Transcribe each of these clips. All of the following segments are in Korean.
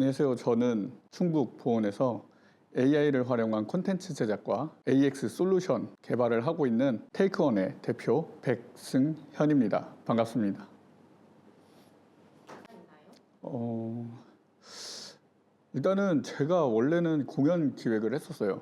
안녕하세요. 저는 충북보원에서 AI를 활용한 콘텐츠 제작과 AX 솔루션 개발을 하고 있는 테이크원의 대표 백승현입니다. 반갑습니다. 일단은 제가 원래는 공연 기획을 했었어요.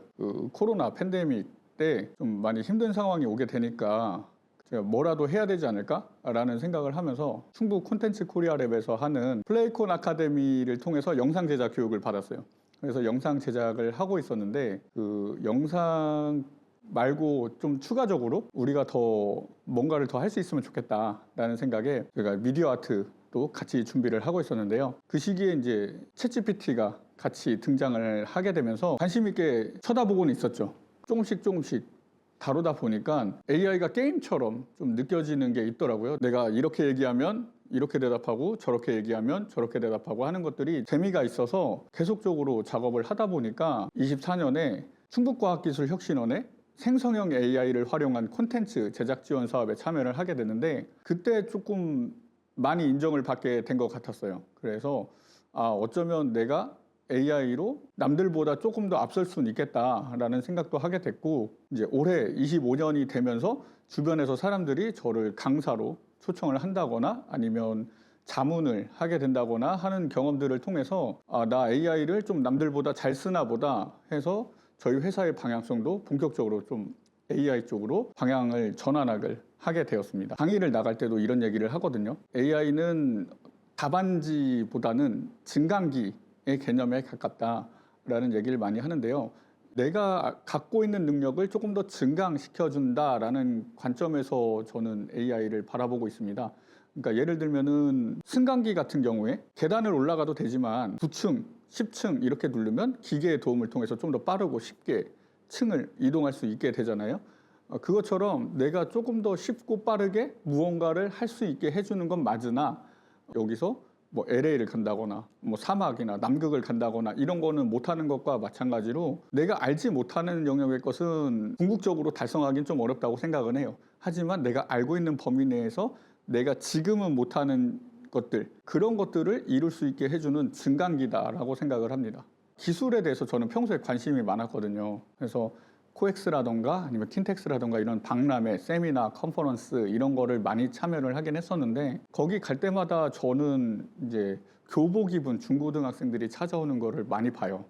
코로나 팬데믹 때 좀 많이 힘든 상황이 오게 되니까 제가 뭐라도 해야 되지 않을까라는 생각을 하면서 충북 콘텐츠 코리아랩에서 하는 플레이콘 아카데미를 통해서 영상 제작 교육을 받았어요. 그래서 영상 제작을 하고 있었는데 그 영상 말고 좀 추가적으로 우리가 더 뭔가를 더 할 수 있으면 좋겠다라는 생각에 제가 미디어 아트도 같이 준비를 하고 있었는데요. 그 시기에 이제 챗GPT가 같이 등장을 하게 되면서 관심 있게 쳐다보고는 있었죠. 조금씩 다루다 보니까 AI가 게임처럼 좀 느껴지는 게 있더라고요. 내가 이렇게 얘기하면 이렇게 대답하고 저렇게 얘기하면 저렇게 대답하고 하는 것들이 재미가 있어서 계속적으로 작업을 하다 보니까 24년에 충북과학기술혁신원에 생성형 AI를 활용한 콘텐츠 제작 지원 사업에 참여를 하게 됐는데 그때 조금 많이 인정을 받게 된 것 같았어요. 그래서 어쩌면 내가 AI로 남들보다 조금 더 앞설 수는 있겠다라는 생각도 하게 됐고, 이제 올해 25년이 되면서 주변에서 사람들이 저를 강사로 초청을 한다거나 아니면 자문을 하게 된다거나 하는 경험들을 통해서 나 AI를 좀 남들보다 잘 쓰나 보다 해서 저희 회사의 방향성도 본격적으로 좀 AI 쪽으로 방향을 전환을 하게 되었습니다. 강의를 나갈 때도 이런 얘기를 하거든요. AI는 답안지보다는 증강기의 개념에 가깝다라는 얘기를 많이 하는데요. 내가 갖고 있는 능력을 조금 더 증강시켜준다라는 관점에서 저는 AI를 바라보고 있습니다. 그러니까 예를 들면은 승강기 같은 경우에 계단을 올라가도 되지만 9층, 10층 이렇게 누르면 기계의 도움을 통해서 좀 더 빠르고 쉽게 층을 이동할 수 있게 되잖아요. 그것처럼 내가 조금 더 쉽고 빠르게 무언가를 할 수 있게 해주는 건 맞으나 여기서 뭐 LA를 간다거나 뭐 사막이나 남극을 간다거나 이런 거는 못하는 것과 마찬가지로 내가 알지 못하는 영역의 것은 궁극적으로 달성하기는 좀 어렵다고 생각은 해요. 하지만 내가 알고 있는 범위 내에서 내가 지금은 못하는 것들, 그런 것들을 이룰 수 있게 해주는 증강기다라고 생각을 합니다. 기술에 대해서 저는 평소에 관심이 많았거든요. 그래서 코엑스라던가 아니면 킨텍스라던가 이런 박람회, 세미나, 컨퍼런스 이런 거를 많이 참여를 하긴 했었는데 거기 갈 때마다 저는 이제 교복 입은 중고등학생들이 찾아오는 거를 많이 봐요.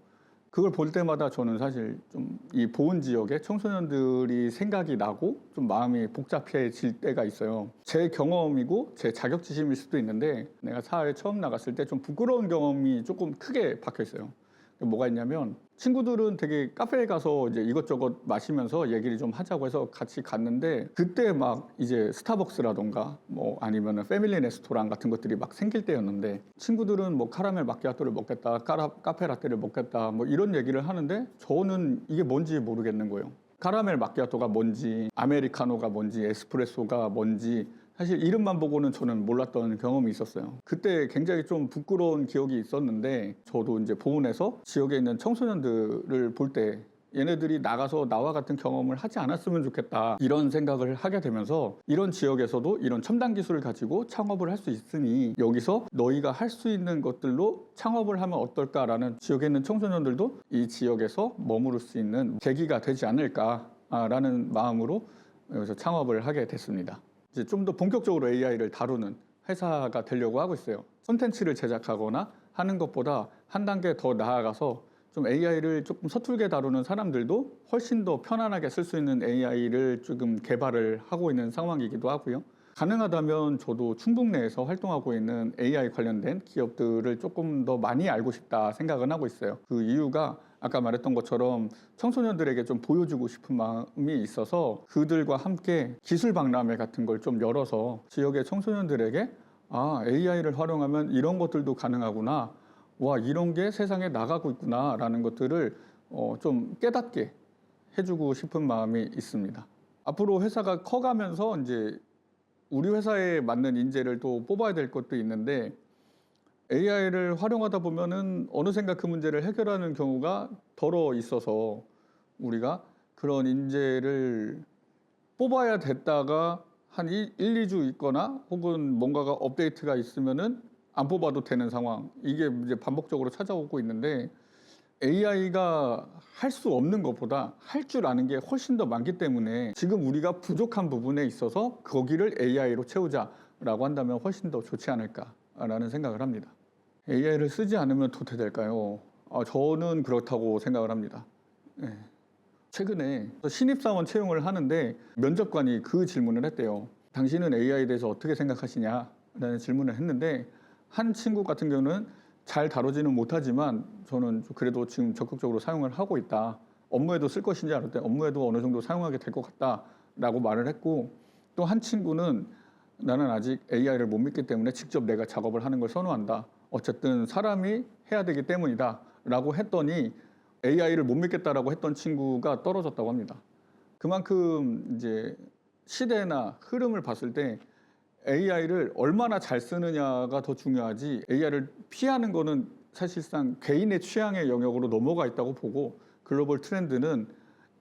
그걸 볼 때마다 저는 사실 좀 이 보은 지역의 청소년들이 생각이 나고 좀 마음이 복잡해질 때가 있어요. 제 경험이고 제 자격지심일 수도 있는데 내가 사회에 처음 나갔을 때 좀 부끄러운 경험이 조금 크게 박혀 있어요. 뭐가 있냐면 친구들은 되게 카페에 가서 이제 이것저것 마시면서 얘기를 좀 하자고 해서 같이 갔는데 그때 막 이제 스타벅스라던가 뭐 아니면은 패밀리 레스토랑 같은 것들이 막 생길 때였는데 친구들은 뭐 카라멜 마키아토를 먹겠다, 카페 라떼를 먹겠다 뭐 이런 얘기를 하는데 저는 이게 뭔지 모르겠는 거예요. 카라멜 마키아토가 뭔지, 아메리카노가 뭔지, 에스프레소가 뭔지 사실 이름만 보고는 저는 몰랐던 경험이 있었어요. 그때 굉장히 좀 부끄러운 기억이 있었는데 저도 이제 보훈에서 지역에 있는 청소년들을 볼 때 얘네들이 나가서 나와 같은 경험을 하지 않았으면 좋겠다 이런 생각을 하게 되면서 이런 지역에서도 이런 첨단 기술을 가지고 창업을 할 수 있으니 여기서 너희가 할 수 있는 것들로 창업을 하면 어떨까라는 지역에 있는 청소년들도 이 지역에서 머무를 수 있는 계기가 되지 않을까라는 마음으로 여기서 창업을 하게 됐습니다. 이제 좀 더 본격적으로 AI를 다루는 회사가 되려고 하고 있어요. 콘텐츠를 제작하거나 하는 것보다 한 단계 더 나아가서 좀 AI를 조금 서툴게 다루는 사람들도 훨씬 더 편안하게 쓸 수 있는 AI를 지금 개발을 하고 있는 상황이기도 하고요. 가능하다면 저도 충북 내에서 활동하고 있는 AI 관련된 기업들을 조금 더 많이 알고 싶다 생각은 하고 있어요. 그 이유가 아까 말했던 것처럼 청소년들에게 좀 보여주고 싶은 마음이 있어서 그들과 함께 기술 박람회 같은 걸 좀 열어서 지역의 청소년들에게 AI를 활용하면 이런 것들도 가능하구나. 와, 이런 게 세상에 나가고 있구나 라는 것들을 좀 깨닫게 해주고 싶은 마음이 있습니다. 앞으로 회사가 커가면서 이제 우리 회사에 맞는 인재를 또 뽑아야 될 것도 있는데 AI를 활용하다 보면은 어느샌가 그 문제를 해결하는 경우가 덜어 있어서 우리가 그런 인재를 뽑아야 됐다가 한 1, 2주 있거나 혹은 뭔가가 업데이트가 있으면은 안 뽑아도 되는 상황, 이게 이제 반복적으로 찾아오고 있는데 AI가 할 수 없는 것보다 할 줄 아는 게 훨씬 더 많기 때문에 지금 우리가 부족한 부분에 있어서 거기를 AI로 채우자라고 한다면 훨씬 더 좋지 않을까라는 생각을 합니다. AI를 쓰지 않으면 도태될까요? 저는 그렇다고 생각을 합니다. 네. 최근에 신입사원 채용을 하는데 면접관이 그 질문을 했대요. 당신은 AI에 대해서 어떻게 생각하시냐라는 질문을 했는데 한 친구 같은 경우는 잘 다루지는 못하지만 저는 그래도 지금 적극적으로 사용을 하고 있다. 업무에도 쓸 것인지 알았을 때 업무에도 어느 정도 사용하게 될 것 같다라고 말을 했고, 또 한 친구는 나는 아직 AI를 못 믿기 때문에 직접 내가 작업을 하는 걸 선호한다. 어쨌든 사람이 해야 되기 때문이다 라고 했더니 AI를 못 믿겠다라고 했던 친구가 떨어졌다고 합니다. 그만큼 이제 시대나 흐름을 봤을 때 AI를 얼마나 잘 쓰느냐가 더 중요하지, AI를 피하는 거는 사실상 개인의 취향의 영역으로 넘어가 있다고 보고, 글로벌 트렌드는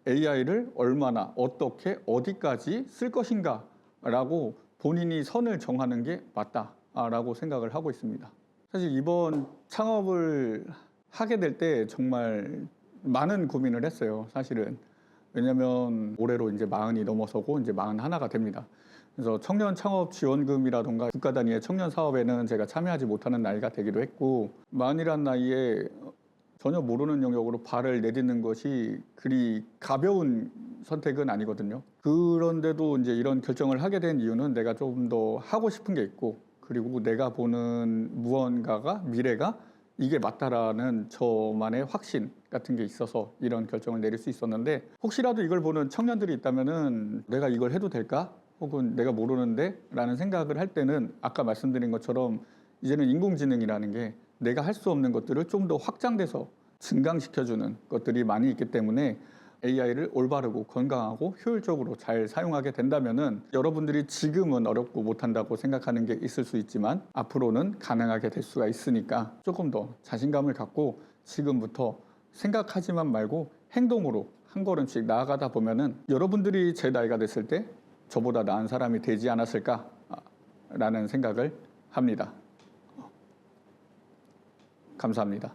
AI를 얼마나 어떻게 어디까지 쓸 것인가라고 본인이 선을 정하는 게 맞다라고 생각을 하고 있습니다. 사실 이번 창업을 하게 될 때 정말 많은 고민을 했어요, 사실은. 왜냐면 올해로 이제 40이 넘어서고 이제 41가 됩니다. 그래서 청년 창업 지원금이라던가 국가 단위의 청년 사업에는 제가 참여하지 못하는 나이가 되기도 했고, 40이란 나이에 전혀 모르는 영역으로 발을 내딛는 것이 그리 가벼운 선택은 아니거든요. 그런데도 이제 이런 결정을 하게 된 이유는 내가 좀 더 하고 싶은 게 있고, 그리고 내가 보는 무언가가, 미래가 이게 맞다라는 저만의 확신 같은 게 있어서 이런 결정을 내릴 수 있었는데, 혹시라도 이걸 보는 청년들이 있다면은 내가 이걸 해도 될까? 혹은 내가 모르는데? 라는 생각을 할 때는 아까 말씀드린 것처럼 이제는 인공지능이라는 게 내가 할 수 없는 것들을 좀 더 확장돼서 증강시켜주는 것들이 많이 있기 때문에 AI를 올바르고 건강하고 효율적으로 잘 사용하게 된다면은 여러분들이 지금은 어렵고 못한다고 생각하는 게 있을 수 있지만 앞으로는 가능하게 될 수가 있으니까 조금 더 자신감을 갖고 지금부터 생각하지만 말고 행동으로 한 걸음씩 나아가다 보면은 여러분들이 제 나이가 됐을 때 저보다 나은 사람이 되지 않았을까라는 생각을 합니다. 감사합니다.